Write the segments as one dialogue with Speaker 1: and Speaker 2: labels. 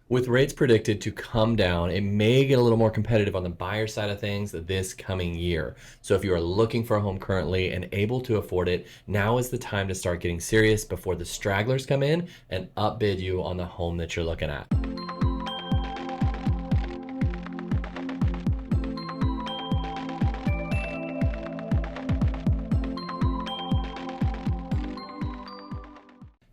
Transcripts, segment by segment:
Speaker 1: With rates predicted to come down, it may get a little more competitive on the buyer side of things this coming year. So if you are looking for a home currently and able to afford it, now is the time to start getting serious before the stragglers come in and upbid you on the home that you're looking at.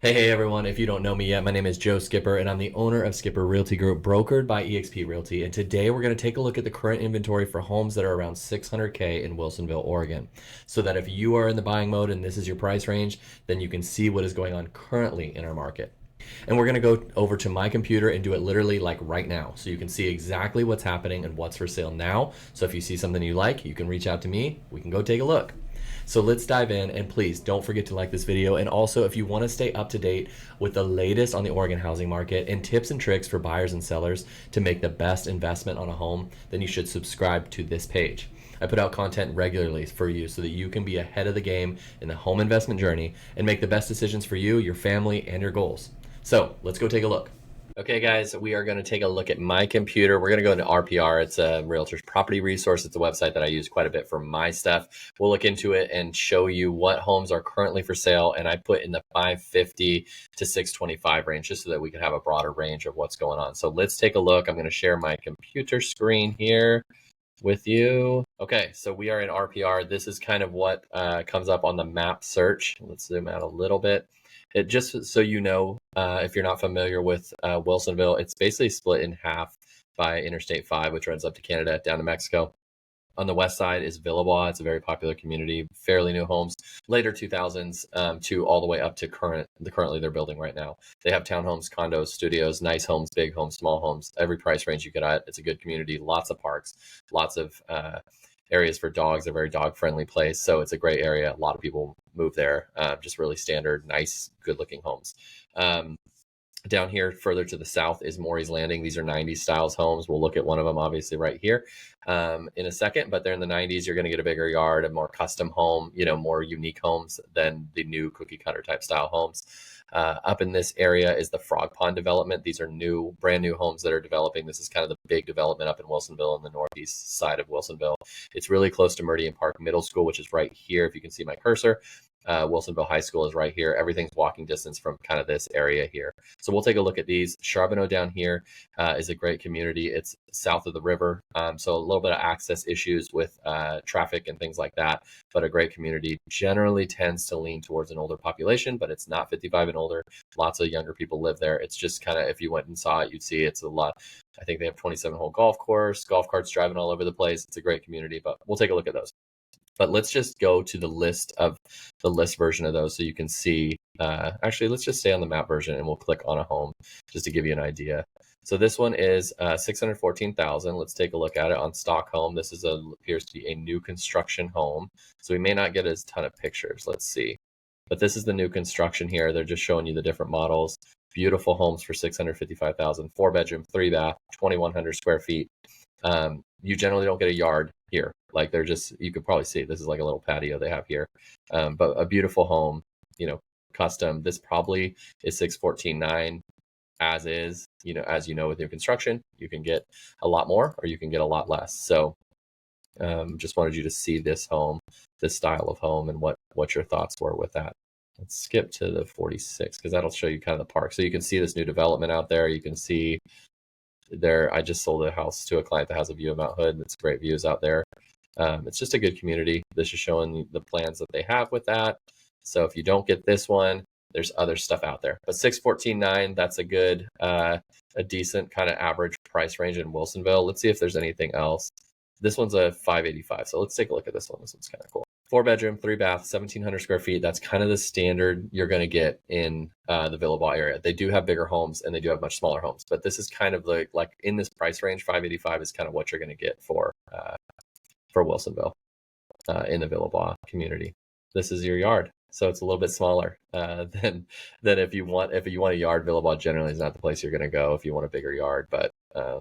Speaker 1: Hey everyone, if you don't know me yet, my name is Joe Skipper and I'm the owner of Skipper Realty Group, brokered by eXp Realty. And today we're going to take a look at the current inventory for homes that are around 600K in Wilsonville, Oregon. So that if you are in the buying mode and this is your price range, then you can see what is going on currently in our market. And we're going to go over to my computer and do it literally like right now. So you can see exactly what's happening and what's for sale now. So if you see something you like, you can reach out to me. We can go take a look. So let's dive in, and please don't forget to like this video. And also, if you want to stay up to date with the latest on the Oregon housing market and tips and tricks for buyers and sellers to make the best investment on a home, then you should subscribe to this page. I put out content regularly for you so that you can be ahead of the game in the home investment journey and make the best decisions for you, your family, and your goals. So let's go take a look. Okay, guys, we are going to take a look at my computer. We're going to go into RPR. It's a realtor's property resource. It's a website that I use quite a bit for my stuff. We'll look into it and show you what homes are currently for sale. And I put in the 550 to 625 range just so that we can have a broader range of what's going on. So let's take a look. I'm going to share my computer screen here with you. Okay, so we are in RPR. This is kind of what comes up on the map search. Let's zoom out a little bit. It just so you know, if you're not familiar with Wilsonville, it's basically split in half by Interstate 5, which runs up to Canada, down to Mexico. On the west side is Villebois. It's a very popular community, fairly new homes, later 2000s to all the way up to currently they're building right now. They have townhomes, condos, studios, nice homes, big homes, small homes, every price range you get at. It's a good community, lots of parks, lots of areas for dogs, a very dog friendly place. So it's a great area. A lot of people move there, just really standard, nice, good looking homes. Down here further to the south is Maury's Landing. These are 90s styles homes. We'll look at one of them obviously right here in a second, but they're in the 90s. You're going to get a bigger yard, a more custom home, more unique homes than the new cookie cutter type style homes. Up in this area is the Frog Pond development. These are brand new homes that are developing. This is kind of the big development up in Wilsonville, in the northeast side of Wilsonville. It's really close to Meridian Park Middle School, which is right here if you can see my cursor. Wilsonville High School is right here. Everything's walking distance from kind of this area here. So we'll take a look at these. Charbonneau down here is a great community. It's south of the river, so a little bit of access issues with traffic and things like that, but a great community. Generally tends to lean towards an older population, but it's not 55 and older. Lots of younger people live there. It's just kind of, if you went and saw it, you'd see it's a lot. I think they have 27-hole golf course, golf carts driving all over the place. It's a great community, but we'll take a look at those. But let's just go to the list version of those so you can see. Actually, let's just stay on the map version and we'll click on a home just to give you an idea. So this one is 614,000. Let's take a look at it on Stockholm. This appears to be a new construction home. So we may not get a ton of pictures. Let's see. But this is the new construction here. They're just showing you the different models. Beautiful homes for 655,000. 4-bedroom, 3-bath, 2,100 square feet. You generally don't get a yard here. Like you could probably see this is like a little patio they have here. But a beautiful home, custom. This probably is 614.9 as is, as you know, with new construction, you can get a lot more or you can get a lot less. So just wanted you to see this home, this style of home, and what your thoughts were with that. Let's skip to the 46 because that'll show you kind of the park. So you can see this new development out there. You can see I just sold a house to a client that has a view of Mount Hood. It's great views out there. It's just a good community. This is showing the plans that they have with that. So if you don't get this one, there's other stuff out there. But 614.9, that's a good, a decent kind of average price range in Wilsonville. Let's see if there's anything else. This one's a 585. So let's take a look at this one. This one's kind of cool. 4-bedroom, 3-bath, 1,700 square feet. That's kind of the standard you're going to get in the Villebois area. They do have bigger homes and they do have much smaller homes, but this is kind of like in this price range. 585 is kind of what you're going to get for Wilsonville in the Villebois community. This is your yard, so it's a little bit smaller than if you want a yard. Villebois generally is not the place you're going to go if you want a bigger yard, but a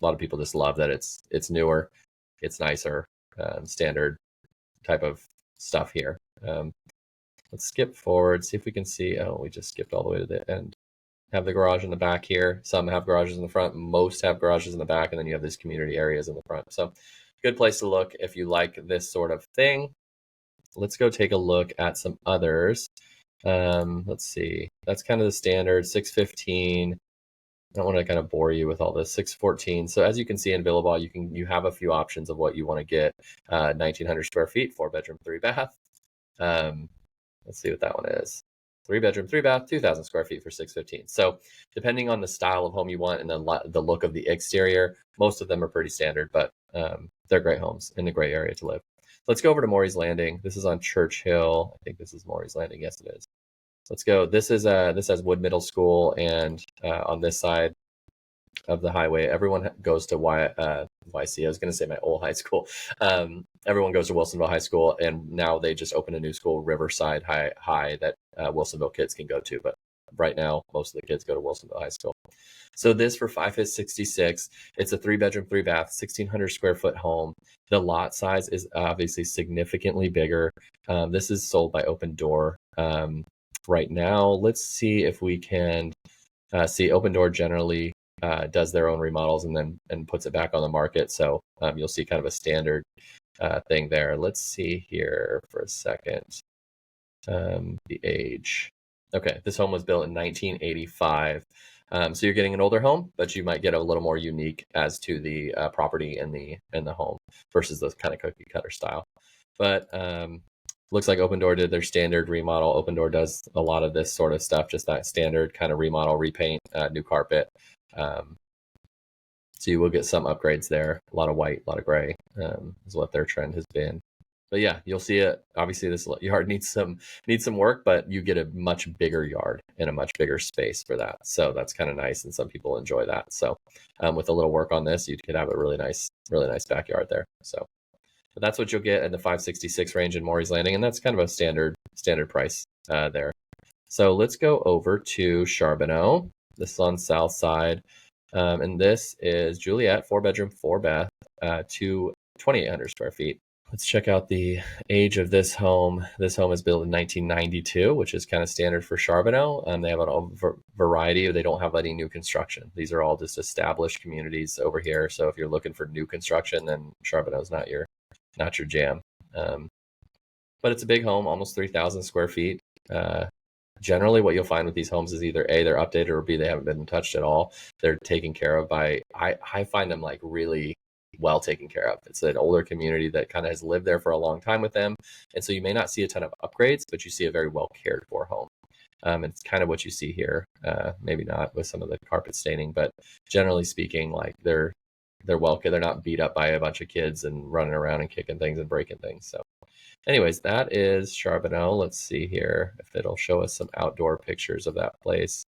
Speaker 1: lot of people just love that it's newer, it's nicer, standard type of stuff here. Let's skip forward, see if we can see. Oh, we just skipped all the way to the end. have the garage in the back here. Some have garages in the front. Most have garages in the back, and then you have these community areas in the front. So good place to look if you like this sort of thing. Let's go take a look at some others. Let's see. That's kind of the standard 615. I don't want to kind of bore you with all this. 614. So as you can see in Billabong, you have a few options of what you want to get. 1,900 square feet, 4-bedroom, 3-bath. Let's see what that one is. 3-bedroom, 3-bath, 2,000 square feet for 615. So depending on the style of home you want and the look of the exterior, most of them are pretty standard, but they're great homes in a great area to live. Let's go over to Maury's Landing. This is on Church Hill. I think this is Maury's Landing. Yes, it is. Let's go. This has Wood Middle School, and on this side of the highway, everyone goes to YC. I was going to say my old high school. Everyone goes to Wilsonville High School, and now they just opened a new school, Riverside High, that Wilsonville kids can go to. But right now, most of the kids go to Wilsonville High School. So this for 566, it's a 3-bedroom, 3-bath, 1,600 square foot home. The lot size is obviously significantly bigger. This is sold by Open Door right now. Let's see if we can see. Open Door generally does their own remodels and puts it back on the market. So you'll see kind of a standard thing there. Let's see here for a second. The age. Okay, this home was built in 1985. So you're getting an older home, but you might get a little more unique as to the property and the home versus the kind of cookie cutter style. But looks like Open Door did their standard remodel. Open Door does a lot of this sort of stuff, just that standard kind of remodel, repaint, new carpet. So you will get some upgrades there. A lot of white, a lot of gray is what their trend has been. But yeah, you'll see it. Obviously, this yard needs some work, but you get a much bigger yard and a much bigger space for that. So that's kind of nice, and some people enjoy that. So with a little work on this, you could have a really nice backyard there. So, but that's what you'll get in the 566 range in Maury's Landing, and that's kind of a standard price there. So let's go over to Charbonneau. This is on South Side, and this is Juliet, 4-bedroom, 4-bath, 2,800 square feet. Let's check out the age of this home. This home is built in 1992, which is kind of standard for Charbonneau. They have a variety. They don't have any new construction. These are all just established communities over here. So if you're looking for new construction, then Charbonneau's not your jam. But it's a big home, almost 3,000 square feet. Generally, what you'll find with these homes is either A, they're updated, or B, they haven't been touched at all. They're taken care of by, I find them like really well taken care of. It's an older community that kind of has lived there for a long time with them. And so you may not see a ton of upgrades, but you see a very well cared for home. It's kind of what you see here. Maybe not with some of the carpet staining, but generally speaking, like they're well cared. They're not beat up by a bunch of kids and running around and kicking things and breaking things. So anyways, that is Charbonneau. Let's see here if it'll show us some outdoor pictures of that place,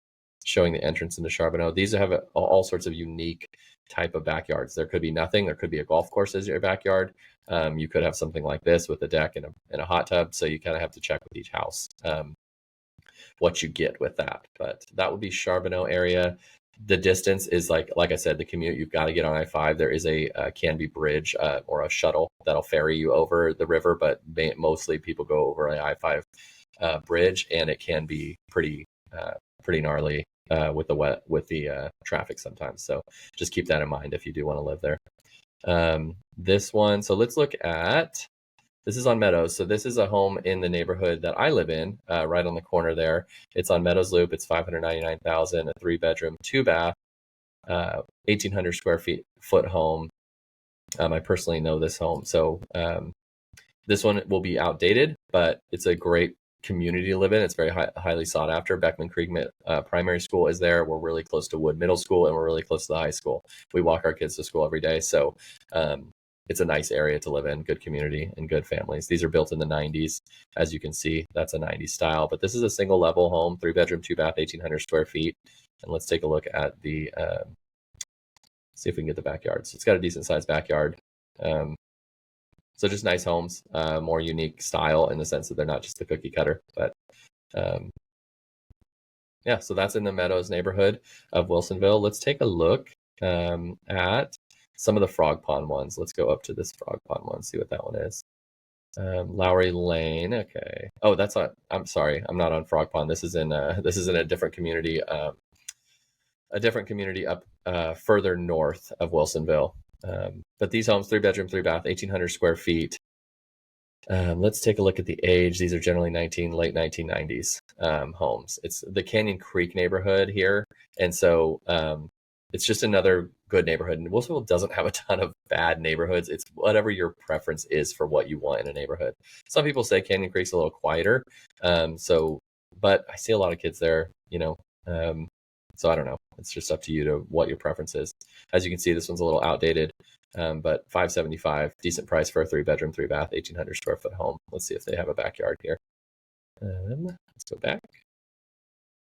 Speaker 1: showing the entrance into Charbonneau. These have all sorts of unique type of backyards. There could be nothing. There could be a golf course as your backyard. You could have something like this with a deck and a hot tub. So you kind of have to check with each house what you get with that. But that would be Charbonneau area. The distance is like I said, the commute, you've got to get on I-5. There is a Canby Bridge or a shuttle that'll ferry you over the river, but mostly people go over an I-5 bridge, and it can be pretty gnarly with the traffic sometimes. So just keep that in mind if you do want to live there. This one, so let's look at, this is on Meadows. So this is a home in the neighborhood that I live in, right on the corner there. It's on Meadows Loop. It's 599,000, a 3-bedroom, 2-bath, 1,800 square foot home. I personally know this home. So this one will be outdated, but it's a great community to live in. It's very highly sought after. Beckman Creek Primary School is there. We're really close to Wood Middle School, and we're really close to the high school. We walk our kids to school every day. So it's a nice area to live in, good community and good families. These are built in the 90s. As you can see, that's a 90s style. But this is a single level home, 3-bedroom, 2-bath, 1,800 square feet. And let's take a look at the, see if we can get the backyard. So it's got a decent sized backyard. So just nice homes, more unique style in the sense that they're not just the cookie cutter. But yeah, so that's in the Meadows neighborhood of Wilsonville. Let's take a look at some of the Frog Pond ones. Let's go up to this Frog Pond one, see what that one is. Lowry Lane. Okay. Oh, that's not, I'm sorry, I'm not on Frog Pond. This is in a different community. a different community up further north of Wilsonville. But these homes, 3-bedroom, 3-bath, 1,800 square feet. Let's take a look at the age. These are generally late 1990s homes. It's the Canyon Creek neighborhood here. And so it's just another good neighborhood. And Wilsonville doesn't have a ton of bad neighborhoods. It's whatever your preference is for what you want in a neighborhood. Some people say Canyon Creek's a little quieter. But I see a lot of kids there, so I don't know. It's just up to you to what your preference is. As you can see, this one's a little outdated, but $575, decent price for a 3-bedroom, 3-bath, 1,800 square foot home. Let's see if they have a backyard here. Let's go back.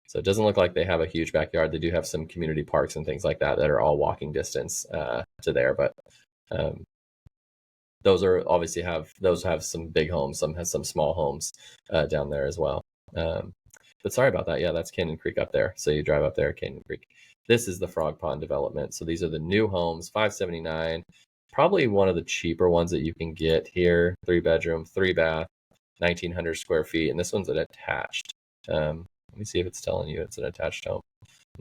Speaker 1: So it doesn't look like they have a huge backyard. They do have some community parks and things like that that are all walking distance to there, but those have some big homes. Some has some small homes down there as well. But sorry about that. Yeah, that's Canyon Creek up there. So you drive up there, Canyon Creek. This is the Frog Pond development. So these are the new homes, $579. Probably one of the cheaper ones that you can get here. 3-bedroom, 3-bath, 1,900 square feet. And this one's an attached. Let me see if it's telling you it's an attached home.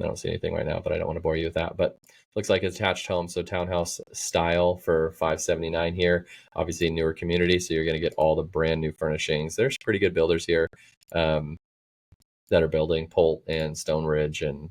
Speaker 1: I don't see anything right now, but I don't want to bore you with that. But looks like it's attached home, so townhouse style for $579 here. Obviously a newer community, so you're going to get all the brand new furnishings. There's pretty good builders here that are building, Polt and Stone Ridge, and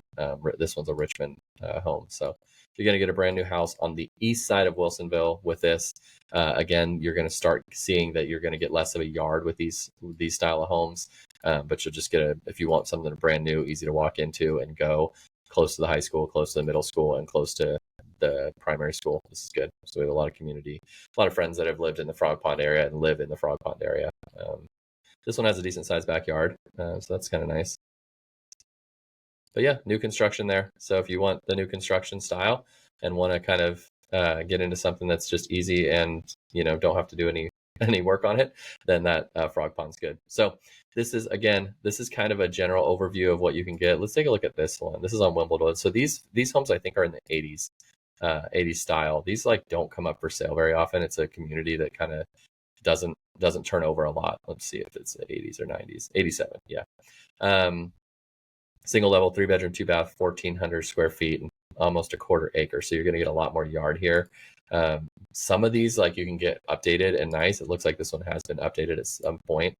Speaker 1: this one's a Richmond home. So you're going to get a brand new house on the east side of Wilsonville with this. Again, you're going to start seeing that you're going to get less of a yard with these style of homes, but you'll just get if you want something brand new, easy to walk into and go, close to the high school, close to the middle school, and close to the primary school. This is good. So we have a lot of community, a lot of friends that have lived in the Frog Pond area and live in the Frog Pond area. This one has a decent sized backyard, so that's kind of nice. But yeah, new construction there. So if you want the new construction style and want to kind of get into something that's just easy and don't have to do any work on it, then that Frog Pond's good. So this is kind of a general overview of what you can get. Let's take a look at this one. This is on Wimbledon. So these homes I think are in the 80s style. These don't come up for sale very often. It's a community that kind of doesn't turn over a lot. Let's see if it's the 80s or 90s. 87, yeah. Single level, 3-bedroom, 2-bath, 1,400 square feet, and almost a quarter acre. So you're going to get a lot more yard here. Some of these you can get updated and nice. It looks like this one has been updated at some point.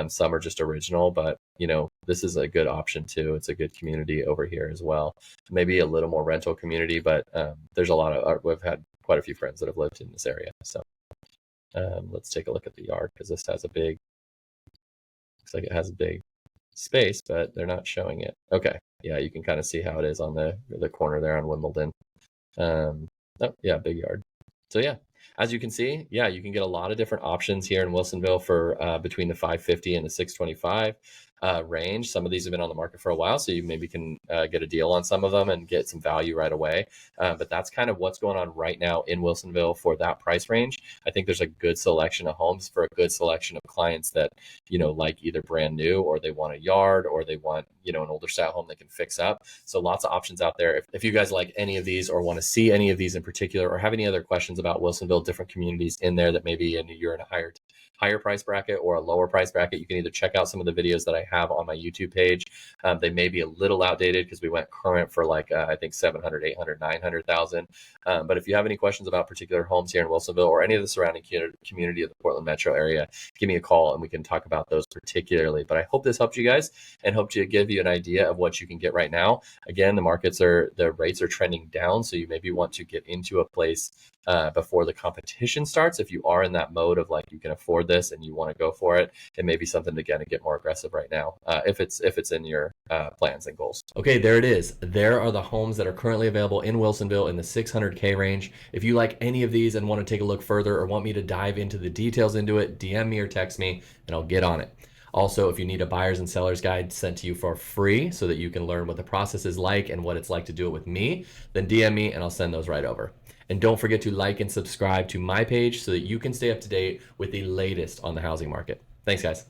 Speaker 1: Some are just original, but this is a good option too. It's a good community over here as well. Maybe a little more rental community, but there's a lot of, we've had quite a few friends that have lived in this area. So let's take a look at the yard, because this has looks like it has a big space, but they're not showing it. Okay, yeah, you can kind of see how it is on the corner there on Wimbledon. Oh yeah, big yard. So yeah, as you can see, yeah, you can get a lot of different options here in Wilsonville for between the $550 and the $625 range. Some of these have been on the market for a while, so you maybe can get a deal on some of them and get some value right away. But that's kind of what's going on right now in Wilsonville for that price range. I think there's a good selection of homes for a good selection of clients that like either brand new, or they want a yard, or they want an older style home they can fix up. So lots of options out there. If you guys like any of these or want to see any of these in particular, or have any other questions about Wilsonville, different communities in there that maybe you're in a higher price bracket or a lower price bracket, you can either check out some of the videos that I have on my YouTube page. They may be a little outdated because we went current for I think 700, 800, 900,000. But if you have any questions about particular homes here in Wilsonville or any of the surrounding community of the Portland metro area, give me a call and we can talk about those particularly. But I hope this helped you guys and hope to give you an idea of what you can get right now. Again, the rates are trending down, so you maybe want to get into a place before the competition starts. If you are in that mode of you can afford this and you want to go for it, it may be something to get more aggressive right now if it's in your plans and goals. Okay, there it is. There are the homes that are currently available in Wilsonville in the 600K range. If you like any of these and want to take a look further or want me to dive into the details into it, DM me or text me and I'll get on it. Also, if you need a buyer's and seller's guide sent to you for free so that you can learn what the process is like and what it's like to do it with me, then DM me and I'll send those right over. And don't forget to like and subscribe to my page so that you can stay up to date with the latest on the housing market. Thanks, guys.